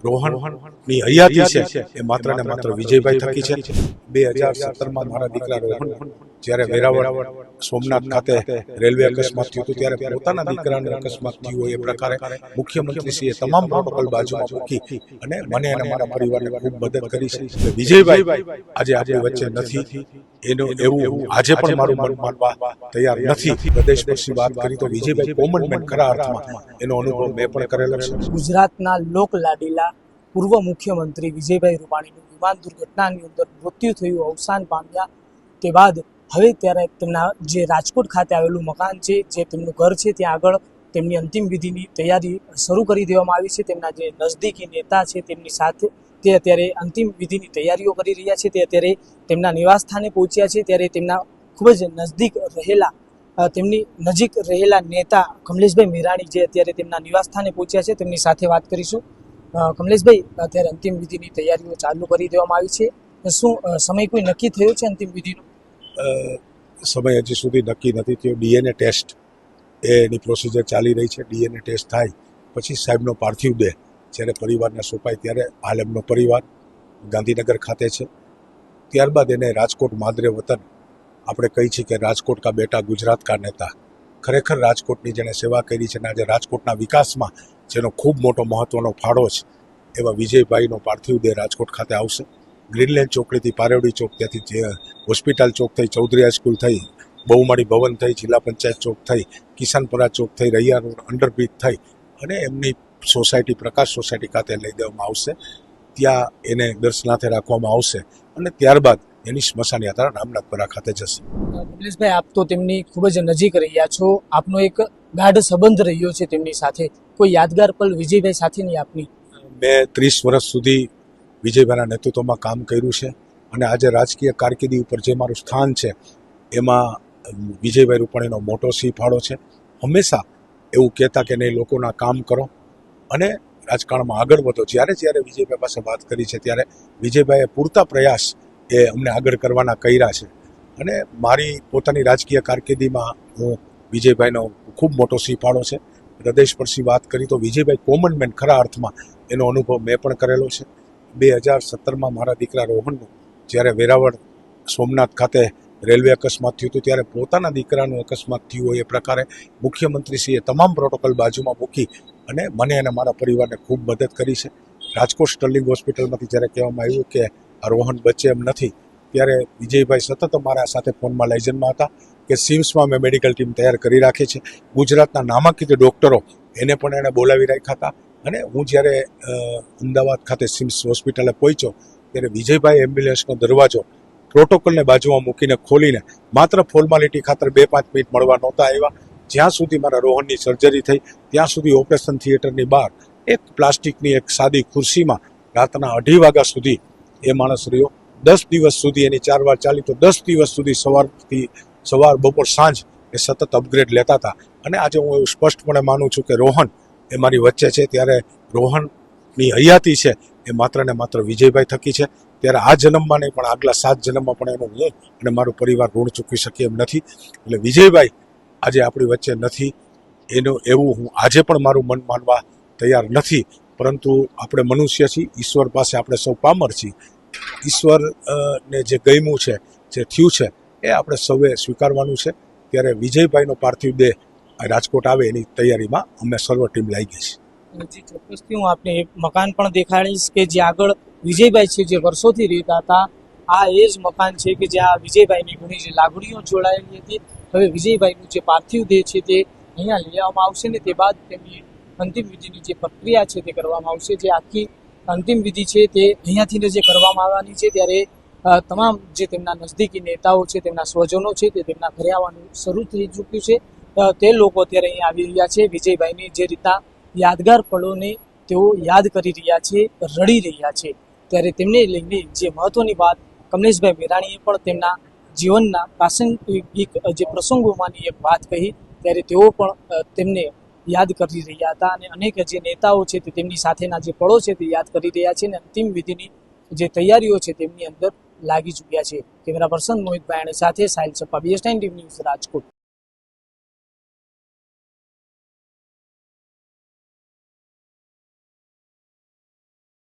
રોહનની હયાતી છે એ માત્ર ને માત્ર વિજયભાઈ થકી છે। 2017માં મારા દીકરા રોહન જ્યારે વેરાવળ સોમનાથ ખાતે રેલવે અકસ્માત થયું હતું ત્યારે પોતાના દીકરાને અકસ્માત થયું હોય એ પ્રકારે મુખ્યમંત્રીશ્રીએ તમામ પ્રોટોકોલ બાજુમાં મૂકી અને મને અને મારા પરિવારને ખૂબ મદદ કરી છે। વિજયભાઈ આજે આપણી વચ્ચે નથી એનું એવું આજે પણ મારું મન માનવા તૈયાર નથી। પ્રદેશ પછી વાત કરી તો વિજયભાઈ કોમન મેન ખરા અર્થમાં એનો અનુભવ મેં પણ કરેલો છે। ગુજરાતના લોક લાડીલા પૂર્વ મુખ્યમંત્રી વિજયભાઈ રૂપાણીનું વિમાન દુર્ઘટનાની અંદર મૃત્યુ થયું, અવસાન પામ્યા તે બાદ હવે ત્યારે તેમના જે રાજકોટ ખાતે આવેલું મકાન છે, જે તેમનું ઘર છે, ત્યાં આગળ તેમની અંતિમ વિધિની તૈયારી શરૂ કરી દેવામાં આવી છે। તેમના જે નજદીકી નેતા છે તેમની સાથે તે અત્યારે અંતિમ વિધિની તૈયારીઓ કરી રહ્યા છે। તે અત્યારે તેમના નિવાસ સ્થાને પહોંચ્યા છે, ત્યારે તેમના ખૂબ જ નજદીક રહેલા તેમની નજીક રહેલા નેતા કમલેશભાઈ મેરાણી જે અત્યારે તેમના નિવાસ સ્થાને પહોંચ્યા છે, તેમની સાથે વાત કરીશું। કમલેશભાઈ, અત્યારે અંતિમ વિધિની તૈયારીઓ ચાલુ કરી દેવામાં આવી છે, શું સમય કોઈ નક્કી થયો છે અંતિમ વિધિનો? સમય હજી સુધી નક્કી નથી થયો। ડીએનએ ટેસ્ટ એની પ્રોસિજર ચાલી રહી છે। ડીએનએ ટેસ્ટ થાય પછી સાહેબનો પાર્થિવ દેહ જ્યારે પરિવારને સોંપાય ત્યારે હાલ એમનો પરિવાર ગાંધીનગર ખાતે છે, ત્યારબાદ એને રાજકોટ માદરે વતન આપણે કહી છીએ કે રાજકોટ કા બેટા ગુજરાત કા નેતા, ખરેખર રાજકોટની જેણે સેવા કરી છે અને આજે રાજકોટના વિકાસમાં જેનો ખૂબ મોટો મહત્વનો ફાળો છે એવા વિજયભાઈનો પાર્થિવ દેહ રાજકોટ ખાતે આવશે। ગ્રીનલેન્ડ ચોકડીથી પારેવડી ચોક, ત્યાંથી જે હોસ્પિટલ ચોક થઈ, ચૌધરી હાઈસ્કૂલ થઈ, બહુમાળી ભવન થઈ, જિલ્લા પંચાયત ચોક થઈ, કિસાનપરા ચોક થઈ, રૈયા રોડ અંડરબ્રિજ થઈ અને એમની સોસાયટી પ્રકાશ સોસાયટી ખાતે લઈ દેવામાં આવશે। ત્યાં એને દર્શનાર્થે રાખવામાં આવશે અને ત્યારબાદ એની સ્મશાન યાત્રા રામનાથપરા ખાતે જશે। કમલેશભાઈ, આપ તો તેમની ખૂબ જ નજીક રહ્યા છો, આપનો એક ગાઢ સંબંધ રહ્યો છે તેમની સાથે, કોઈ યાદગાર પલ વિજયભાઈ સાથેની આપની? મેં 30 વર્ષ સુધી વિજયભાઈના નેતૃત્વમાં કામ કર્યું છે અને આજે રાજકીય કારકિર્દી ઉપર જે મારું સ્થાન છે એમાં વિજયભાઈ રૂપાણીનો મોટો સિંહ ફાળો છે। હંમેશા એવું કહેતા કે નહીં, લોકોના કામ કરો અને રાજકારણમાં આગળ વધો। જ્યારે જ્યારે વિજયભાઈ પાસે વાત કરી છે ત્યારે વિજયભાઈએ પૂરતા પ્રયાસ એ અમને આગળ કરવાના કર્યા છે અને મારી પોતાની રાજકીય કારકિર્દીમાં હું વિજયભાઈનો ખૂબ મોટો સિંહ ફાળો છે। પ્રદેશ પરથી વાત કરી તો વિજયભાઈ કોમન મેન ખરા અર્થમાં એનો અનુભવ મેં પણ કરેલો છે। 2017માં મારા દીકરા રોહનનું જ્યારે વેરાવળ સોમનાથ ખાતે રેલવે અકસ્માત થયું હતું ત્યારે પોતાના દીકરાનું અકસ્માત થયું હોય એ પ્રકારે મુખ્યમંત્રીશ્રીએ તમામ પ્રોટોકોલ બાજુમાં મૂકી અને મને અને મારા પરિવારને ખૂબ મદદ કરી છે। રાજકોટ સ્ટર્લિંગ હોસ્પિટલમાંથી જ્યારે કહેવામાં આવ્યું કે આ રોહન બચે એમ નથી, ત્યારે વિજયભાઈ સતત અમારા સાથે ફોનમાં લાઇઝનમાં હતા કે સિમ્સમાં મેં મેડિકલ ટીમ તૈયાર કરી રાખી છે। ગુજરાતના નામાંકિત ડૉક્ટરો એને પણ એણે બોલાવી રાખ્યા હતા અને હું જ્યારે અમદાવાદ ખાતે સિમ્સ હોસ્પિટલે પહોંચ્યો ત્યારે વિજયભાઈ એમ્બ્યુલન્સનો દરવાજો પ્રોટોકોલને બાજુમાં મૂકીને ખોલીને માત્ર ફોર્માલિટી ખાતર 2-5 મિનિટ મળવા નહોતા આવ્યા। જ્યાં સુધી મારા રોહનની સર્જરી થઈ ત્યાં સુધી ઓપરેશન થિયેટરની બહાર એક પ્લાસ્ટિકની એક સાદી ખુરશીમાં રાતના 2:30 વાગ્યા સુધી એ માણસ રહ્યો। 10 દિવસ સુધી એની 4 વાર ચાલી તો 10 દિવસ સુધી સવાર બપોર સાંજ એ સતત અપગ્રેડ લેતા હતા અને આજે હું એવું સ્પષ્ટપણે માનું છું કે રોહન એ મારી વચ્ચે છે, ત્યારે રોહનની હયાતી છે એ માત્ર ને માત્ર વિજયભાઈ થકી છે। ત્યારે આ જન્મમાં નહીં પણ આગલા 7 જન્મમાં પણ એનું હું અને મારું પરિવાર ઋણ ચૂકવી શકીએ એમ નથી। એટલે વિજયભાઈ આજે આપણી વચ્ચે નથી એનું એવું હું આજે પણ મારું મન માનવા તૈયાર નથી, પરંતુ આપણે મનુષ્ય છીએ, ઈશ્વર પાસે આપણે સૌ પામર છીએ। ઈશ્વરને જે ગમ્યું છે, જે થયું છે એ આપણે સૌએ સ્વીકારવાનું છે। ત્યારે વિજયભાઈનો પાર્થિવ દેહ રાજકોટ આવે એની તૈયારીમાં અમે સર્વ ટીમ લાગી છે। જી, ચોક્કસથી હું આપને એક મકાન પણ દેખાડીશ કે જે આગળ વિજયભાઈ છે જે વર્ષોથી રહેતા હતા, આ એ જ મકાન છે કે જ્યાં વિજયભાઈની ઘણી જે લાગણીઓ જોડાયેલી હતી। હવે વિજયભાઈનું જે પાર્થિવ દેહ છે તે અહીંયા લઈ આવવામાં આવશે ને તે બાદ તેમની અંતિમ વિધિની જે પ્રક્રિયા છે તે કરવામાં આવશે। જે આખી અંતિમ વિધિ છે તે અહીંયાથી જે કરવામાં આવવાની છે, ત્યારે તમામ જે તેમના નજદીકી નેતાઓ છે, તેમના સ્વજનો છે તે તેમના ઘરે આવવાનું શરૂ થઈ ચૂક્યું છે। તે લોકો અત્યારે અહીંયા આવી રહ્યા છે, વિજયભાઈની જે રીતના યાદગાર પળોને તેઓ યાદ કરી રહ્યા છે, રડી રહ્યા છે। ત્યારે તેમને લઈને જે મહત્વની વાત કમલેશભાઈ મેરાણીએ પણ તેમના જીવનના પ્રાસંગિક જે પ્રસંગોમાંની એક વાત કહી, ત્યારે તેઓ પણ તેમને યાદ કરી રહ્યા હતા અને અનેક જે નેતાઓ છે તે તેમની સાથેના જે પળો છે તે યાદ કરી રહ્યા છે અને અંતિમ વિધિની જે તૈયારીઓ છે તેમની અંદર લાગી ચૂક્યા છે। કેમેરા પર્સન મોહિત ભાયાણી સાથે Sahil Sappa, BS9 TV news, Rajkot.